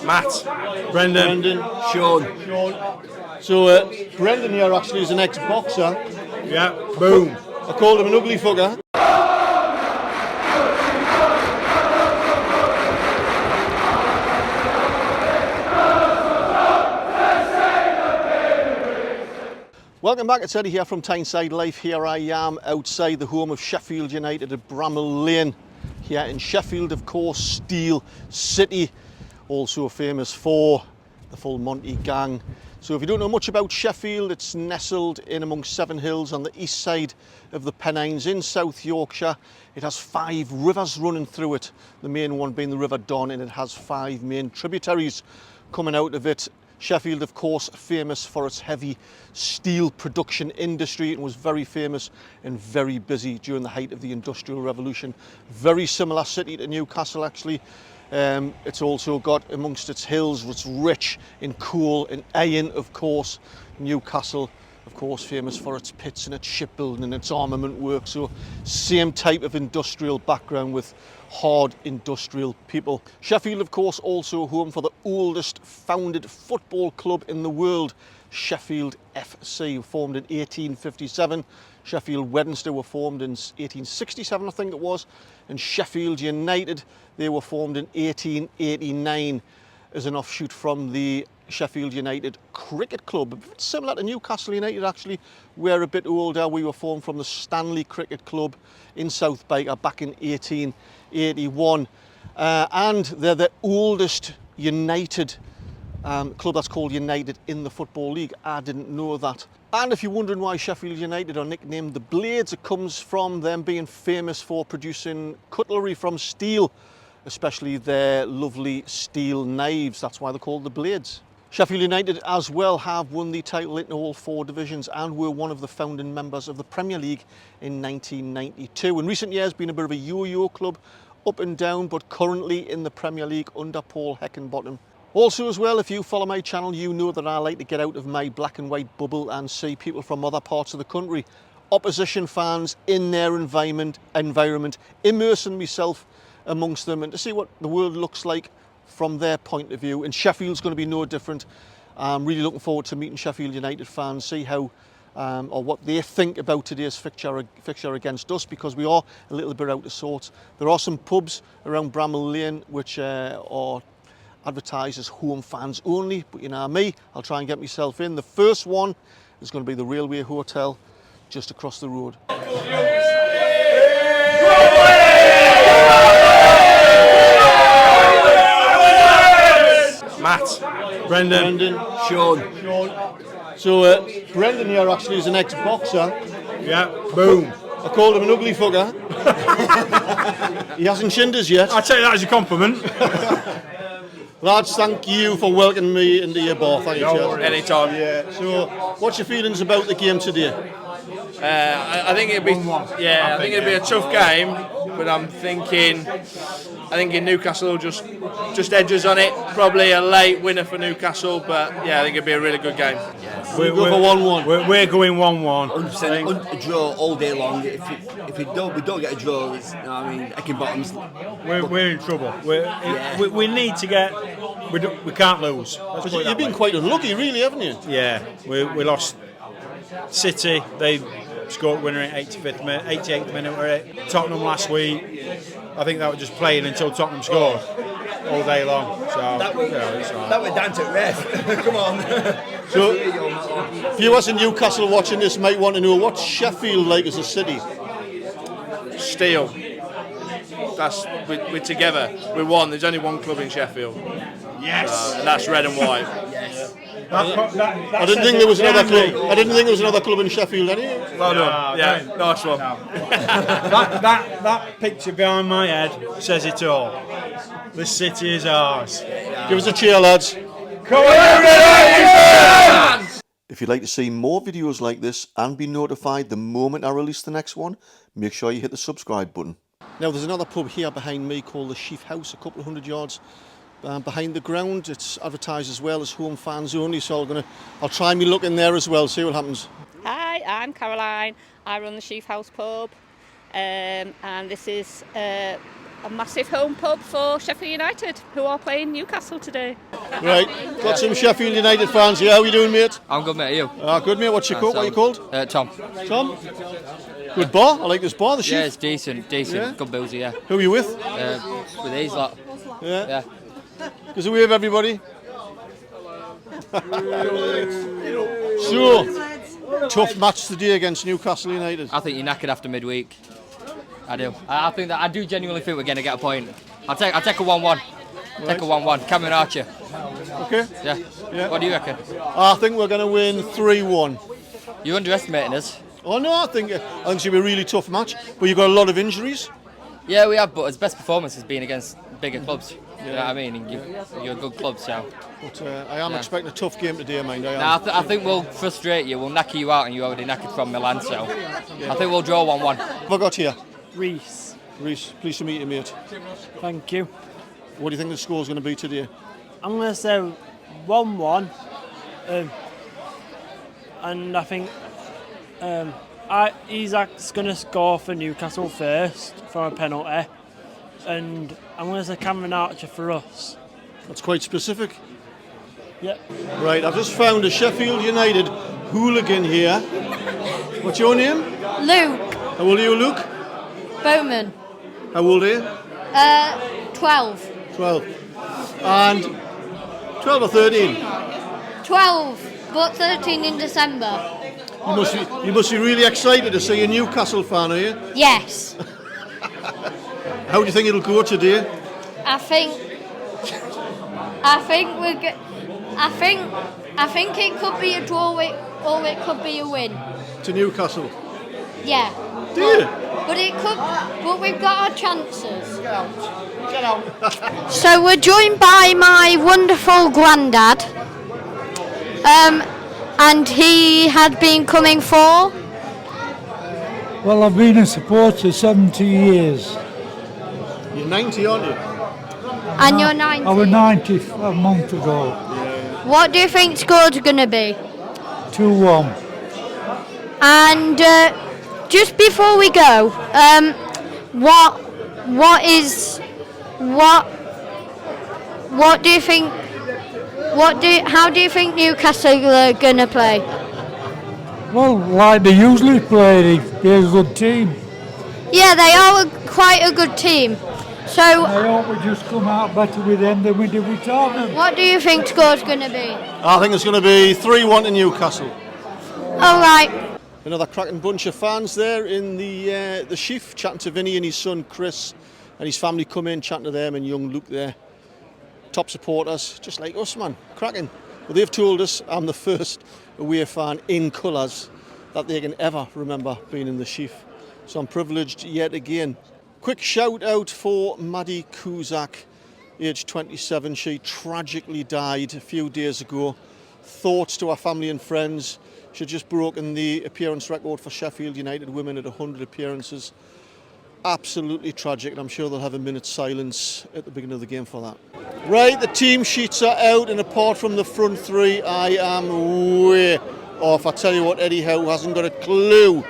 Matt, Brendan, Sean. So Brendan here actually is an ex-boxer. Yeah, boom. I called him an ugly fucker. Welcome back, it's Eddie here from Tyneside Life. Here I am outside the home of Sheffield United at Bramall Lane. Here in Sheffield, of course, Steel City, also famous for the Full Monty gang. So if you don't know much about Sheffield, it's nestled in amongst Seven Hills on the east side of the Pennines in South Yorkshire. It has 5 rivers running through it, the main one being the River Don, and it has 5 main tributaries coming out of it. Sheffield, of course, famous for its heavy steel production industry, and was very famous and very busy during the height of the Industrial Revolution. Very similar city to Newcastle, actually. It's also got amongst its hills, it's rich in coal and iron, of course. Newcastle, of course, famous for its pits and its shipbuilding and its armament work. So same type of industrial background with hard industrial people. Sheffield, of course, also home for the oldest founded football club in the world, Sheffield FC, formed in 1857. Sheffield Wednesday were formed in 1867, I think it was, and Sheffield United, they were formed in 1889 as an offshoot from the Sheffield United Cricket Club. A bit similar to Newcastle United, actually. We're a bit older. We were formed from the Stanley Cricket Club in South Baker back in 1881. And they're the oldest United club that's called United in the Football League. I didn't know that. And if you're wondering why Sheffield United are nicknamed the Blades, it comes from them being famous for producing cutlery from steel, especially their lovely steel knives. That's why they're called the Blades. Sheffield United as well have won the title in all 4 divisions and were one of the founding members of the Premier League in 1992. In recent years, been a bit of a yo-yo club, up and down, but currently in the Premier League under Paul Heckingbottom. Also as well, if you follow my channel, you know that I like to get out of my black and white bubble and see people from other parts of the country, opposition fans in their environment, immersing myself amongst them and to see what the world looks like from their point of view. And Sheffield's going to be no different. I'm really looking forward to meeting Sheffield United fans, see how or what they think about today's fixture against us, because we are a little bit out of sorts. There are some pubs around Bramall Lane which are advertised as home fans only, but you know me, I'll try and get myself in. The first one is going to be the Railway Hotel just across the road. Matt, Brendan, Sean. So Brendan here actually is an ex-boxer. yeah, boom. I called him an ugly fucker. He hasn't shinned us yet. I take that as a compliment. Lads, thank you for welcoming me into your bar. Thank you, Chaz. Anytime. Yeah. So, what's your feelings about the game today? I think it'd be I think it'd be a tough game, but I think Newcastle will just edge us on it. Probably a late winner for Newcastle, but yeah, I think it'd be a really good game. We're going for 1-1. We're going 1-1. 100% a draw all day long. If we don't get a draw, it's, you know what I mean, Heckingbottom's. We're in trouble. We need to get. We can't lose. You've been quite unlucky, really, haven't you? Yeah, we lost City. They scored winner in 88th minute. Were it Tottenham last week? I think that was just playing until Tottenham scored all day long. So That went down to ref. Come on. So, viewers in Newcastle watching this might want to know, what's Sheffield like as a city? Steel. That's we're together. We're one. There's only one club in Sheffield. yes, And that's red and white. I didn't think there was another club. I didn't think there was another club in Sheffield, anyway. Well done. Yeah, nice one. that picture behind my head says it all. The city is ours. Give us a cheer, lads. Come on, If you'd like to see more videos like this and be notified the moment I release the next one, make sure you hit the subscribe button. Now there's another pub here behind me called the Sheaf House, a couple of 100 yards behind the ground. It's advertised as well as home fans only, so I'll try me luck in there as well, see what happens. Hi, I'm Caroline. I run the Sheaf House pub, and this is a massive home pub for Sheffield United, who are playing Newcastle today. Right, got some Sheffield United fans here. How are you doing, mate? I'm good, mate. Are you? Good, mate. What's your coat? What are you called? Tom. Tom? Good bar. I like this bar, the Sheaf. Yeah, it's decent. Yeah? Good boozy, yeah. Who are you with? With these lot. Yeah. Because we have everybody. So, tough match today against Newcastle United. I think you're knackered after midweek. I do. I do genuinely think we're going to get a point. I'll take a 1-1. Right. Take a 1-1. Cameron Archer. Okay. Yeah. What do you reckon? I think we're going to win 3-1. You're underestimating us. Oh no, I think it's going to be a really tough match. But you've got a lot of injuries. Yeah, we have, but his best performance has been against bigger clubs. You know what I mean? And you're a good club, so. But I am expecting a tough game today, mind. I think we'll frustrate you. We'll knacker you out, and you already knackered from Milan, so. I think we'll draw 1-1. What have I got here? Reese. Reese, pleased to meet you, mate. Thank you. What do you think the score's going to be today? I'm going to say 1-1. And I think Isaac's going to score for Newcastle first from a penalty. And I'm going to say Cameron Archer for us. That's quite specific. Yep. Right, I've just found a Sheffield United hooligan here. What's your name? Luke How old are you, Luke? Bowman. How old are you? 12. 12. And 12 or 13? 12, but 13 in December. You must be really excited to see a Newcastle fan, are you? Yes. How do you think it'll go today? I think it could be a draw or it could be a win. To Newcastle? Yeah. Do you? But we've got our chances. So we're joined by my wonderful Grandad. And he had been coming for? Well, I've been a supporter 70 years. You're 90, aren't you? And you're 90? I was 90 a month ago. What do you think score's going to be? 2-1. And just before we go, what do you think? How do you think Newcastle are going to play? Well, like they usually play, they're a good team. Yeah, they are quite a good team. So I hope we just come out better with them than we did with Tottenham. what do you think score's going to be? I think it's going to be 3-1 to Newcastle. All right. Another cracking bunch of fans there in the Sheaf, chatting to Vinny and his son Chris and his family come in, chatting to them, and young Luke there. Top supporters, just like us, man. Cracking. Well, they've told us I'm the first away fan in colours that they can ever remember being in the Sheaf. So I'm privileged yet again. Quick shout out for Maddie Kuzak, aged 27. She tragically died a few days ago. Thoughts to her family and friends. She'd just broken the appearance record for Sheffield United women at 100 appearances. Absolutely tragic, and I'm sure they'll have a minute's silence at the beginning of the game for that. Right, the team sheets are out, and apart from the front three, I am way off. I tell you what, Eddie Howe hasn't got a clue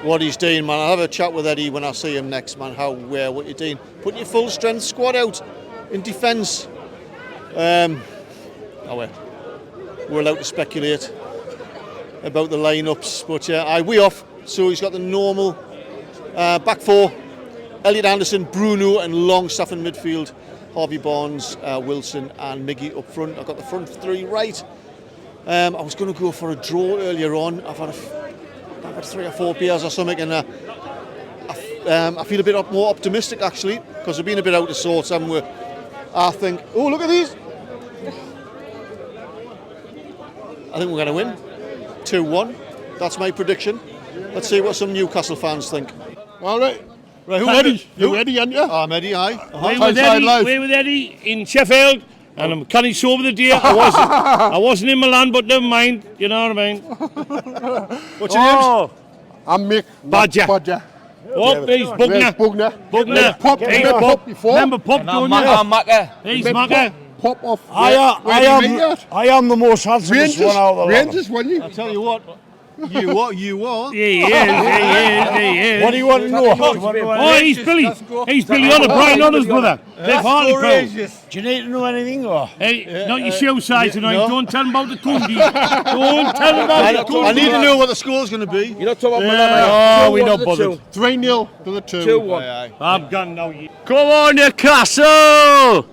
what he's doing, man. I'll have a chat with Eddie when I see him next, man. What you're doing. Putting your full strength squad out in defence. We're allowed to speculate about the lineups, but we off. So he's got the normal back four: Elliot Anderson, Bruno, and Longstaff in midfield. Harvey Barnes, Wilson, and Miggy up front. I've got the front three right. I was going to go for a draw earlier on. I've had 3 or 4 beers or something, and I feel a bit more optimistic actually, because we've been a bit out of sorts, haven't we? I think. Oh, look at these! I think we're going to win 2-1. That's my prediction. Let's see what some Newcastle fans think. All right. Right, who Eddie? You Eddie, aren't you? I'm Eddie, aye. We're with Eddie in Sheffield, and I'm canny sober the day. I wasn't in Milan, but never mind. You know what I mean? What's your name? I'm Mick Badger. Oh, he's Bugner. Pop, Remember Pop, don't you? I'm Macca. He's Macca. Pop off. I am the most handsomest one out of the lot. Rangers, wasn't he? I tell you what, You are. You are. He is. What do you want to know? Oh, he's Billy. He's Billy Honor, Brian Honor's brother. They've Hartley Pro. Do you need to know anything or? Hey, not your shoe size tonight. No. Don't tell him about the coolie. Don't tell him about the coolie. I need to know what the score's going to be. You're not talking about Oh, we're not bothered. 3-0 to the 2. 2-1. I'm gone now. Come on, Newcastle!